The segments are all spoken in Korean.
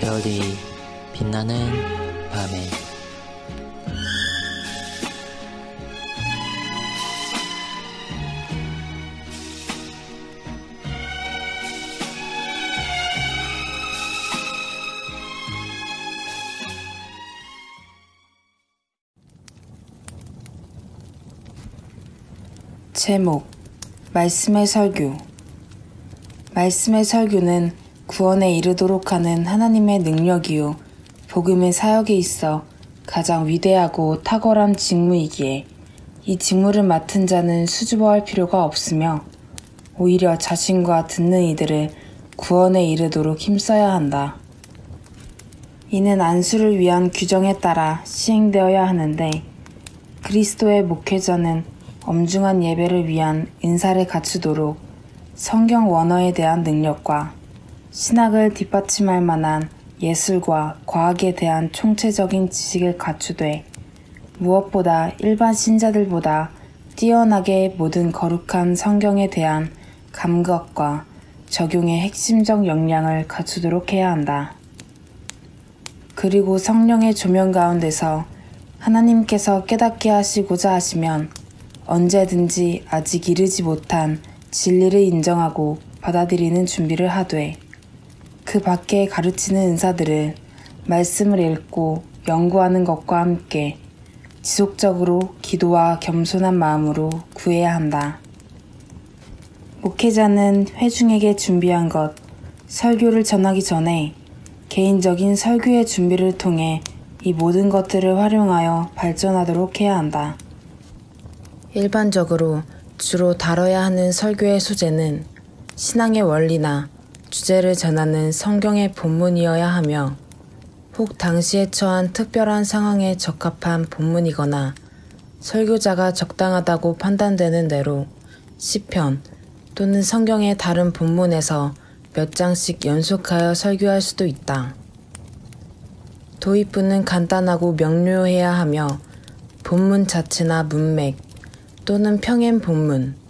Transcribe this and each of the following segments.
별이 빛나는 밤에 제목 말씀의 설교. 말씀의 설교는 구원에 이르도록 하는 하나님의 능력이요 복음의 사역에 있어 가장 위대하고 탁월한 직무이기에 이 직무를 맡은 자는 수줍어할 필요가 없으며 오히려 자신과 듣는 이들을 구원에 이르도록 힘써야 한다. 이는 안수를 위한 규정에 따라 시행되어야 하는데 그리스도의 목회자는 엄중한 예배를 위한 은사를 갖추도록 성경 원어에 대한 능력과 신학을 뒷받침할 만한 예술과 과학에 대한 총체적인 지식을 갖추되 무엇보다 일반 신자들보다 뛰어나게 모든 거룩한 성경에 대한 감각과 적용의 핵심적 역량을 갖추도록 해야 한다. 그리고 성령의 조명 가운데서 하나님께서 깨닫게 하시고자 하시면 언제든지 아직 이르지 못한 진리를 인정하고 받아들이는 준비를 하되 그 밖에 가르치는 은사들을 말씀을 읽고 연구하는 것과 함께 지속적으로 기도와 겸손한 마음으로 구해야 한다. 목회자는 회중에게 준비한 것, 설교를 전하기 전에 개인적인 설교의 준비를 통해 이 모든 것들을 활용하여 발전하도록 해야 한다. 일반적으로 주로 다뤄야 하는 설교의 소재는 신앙의 원리나 주제를 전하는 성경의 본문이어야 하며 혹 당시에 처한 특별한 상황에 적합한 본문이거나 설교자가 적당하다고 판단되는 대로 시편 또는 성경의 다른 본문에서 몇 장씩 연속하여 설교할 수도 있다. 도입부는 간단하고 명료해야 하며 본문 자체나 문맥 또는 평행 본문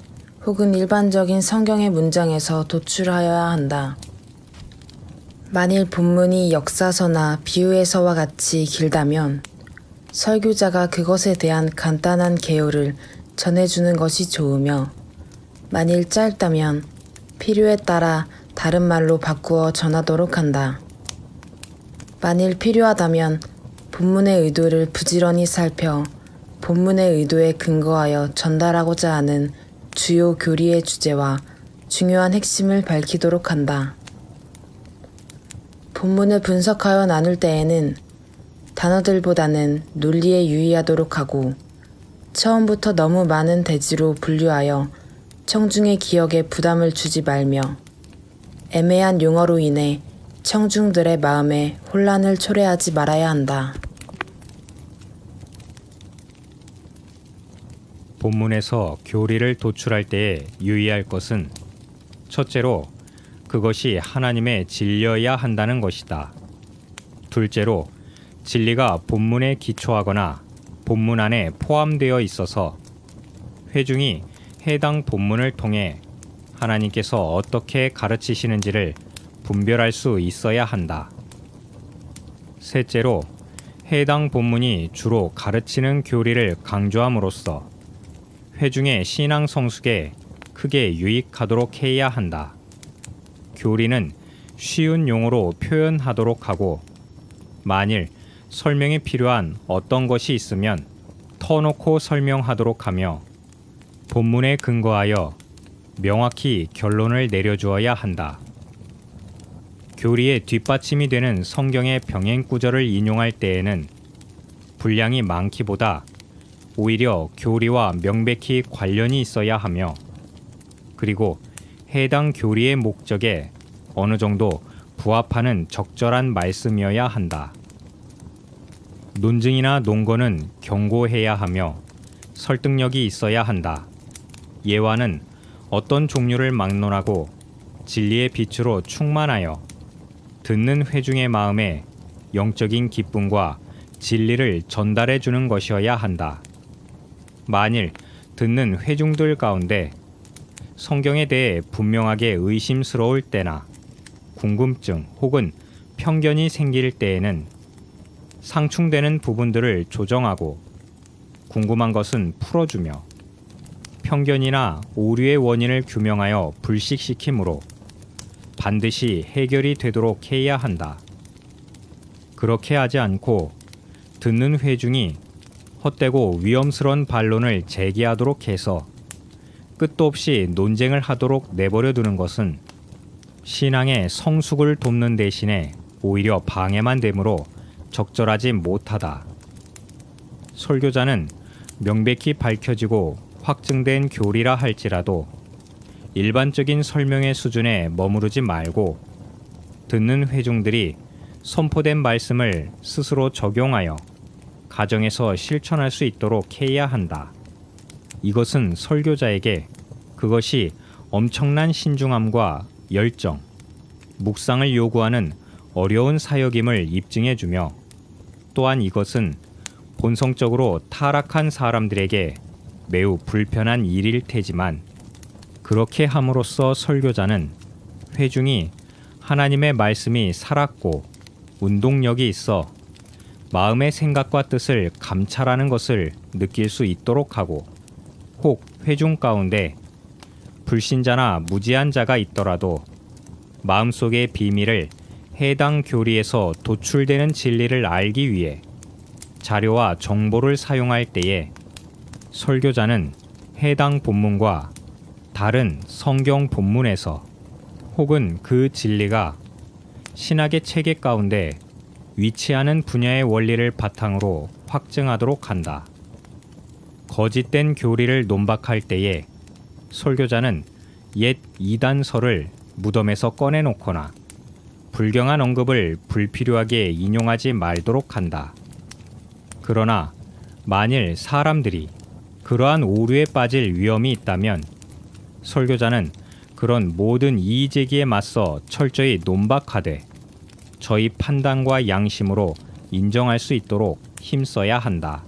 혹은 일반적인 성경의 문장에서 도출하여야 한다. 만일 본문이 역사서나 비유에서와 같이 길다면 설교자가 그것에 대한 간단한 개요를 전해주는 것이 좋으며 만일 짧다면 필요에 따라 다른 말로 바꾸어 전하도록 한다. 만일 필요하다면 본문의 의도를 부지런히 살펴 본문의 의도에 근거하여 전달하고자 하는 주요 교리의 주제와 중요한 핵심을 밝히도록 한다. 본문을 분석하여 나눌 때에는 단어들보다는 논리에 유의하도록 하고 처음부터 너무 많은 대지로 분류하여 청중의 기억에 부담을 주지 말며 애매한 용어로 인해 청중들의 마음에 혼란을 초래하지 말아야 한다. 본문에서 교리를 도출할 때에 유의할 것은 첫째로 그것이 하나님의 진리여야 한다는 것이다. 둘째로 진리가 본문에 기초하거나 본문 안에 포함되어 있어서 회중이 해당 본문을 통해 하나님께서 어떻게 가르치시는지를 분별할 수 있어야 한다. 셋째로 해당 본문이 주로 가르치는 교리를 강조함으로써 회중의 신앙 성숙에 크게 유익하도록 해야 한다. 교리는 쉬운 용어로 표현하도록 하고 만일 설명이 필요한 어떤 것이 있으면 터놓고 설명하도록 하며 본문에 근거하여 명확히 결론을 내려주어야 한다. 교리에 뒷받침이 되는 성경의 병행 구절을 인용할 때에는 분량이 많기보다 오히려 교리와 명백히 관련이 있어야 하며 그리고 해당 교리의 목적에 어느 정도 부합하는 적절한 말씀이어야 한다. 논증이나 논거는 경고해야 하며 설득력이 있어야 한다. 예화는 어떤 종류를 막론하고 진리의 빛으로 충만하여 듣는 회중의 마음에 영적인 기쁨과 진리를 전달해 주는 것이어야 한다. 만일 듣는 회중들 가운데 성경에 대해 분명하게 의심스러울 때나 궁금증 혹은 편견이 생길 때에는 상충되는 부분들을 조정하고 궁금한 것은 풀어주며 편견이나 오류의 원인을 규명하여 불식시키므로 반드시 해결이 되도록 해야 한다. 그렇게 하지 않고 듣는 회중이 헛되고 위험스러운 반론을 제기하도록 해서 끝도 없이 논쟁을 하도록 내버려 두는 것은 신앙의 성숙을 돕는 대신에 오히려 방해만 되므로 적절하지 못하다. 설교자는 명백히 밝혀지고 확증된 교리라 할지라도 일반적인 설명의 수준에 머무르지 말고 듣는 회중들이 선포된 말씀을 스스로 적용하여 가정에서 실천할 수 있도록 해야 한다. 이것은 설교자에게 그것이 엄청난 신중함과 열정, 묵상을 요구하는 어려운 사역임을 입증해주며 또한 이것은 본성적으로 타락한 사람들에게 매우 불편한 일일 테지만 그렇게 함으로써 설교자는 회중이 하나님의 말씀이 살았고 운동력이 있어 마음의 생각과 뜻을 감찰하는 것을 느낄 수 있도록 하고 혹 회중 가운데 불신자나 무지한 자가 있더라도 마음속의 비밀을 해당 교리에서 도출되는 진리를 알기 위해 자료와 정보를 사용할 때에 설교자는 해당 본문과 다른 성경 본문에서 혹은 그 진리가 신학의 체계 가운데 위치하는 분야의 원리를 바탕으로 확증하도록 한다. 거짓된 교리를 논박할 때에 설교자는 옛 이단설을 무덤에서 꺼내놓거나 불경한 언급을 불필요하게 인용하지 말도록 한다. 그러나 만일 사람들이 그러한 오류에 빠질 위험이 있다면 설교자는 그런 모든 이의제기에 맞서 철저히 논박하되 저희 판단과 양심으로 인정할 수 있도록 힘써야 한다.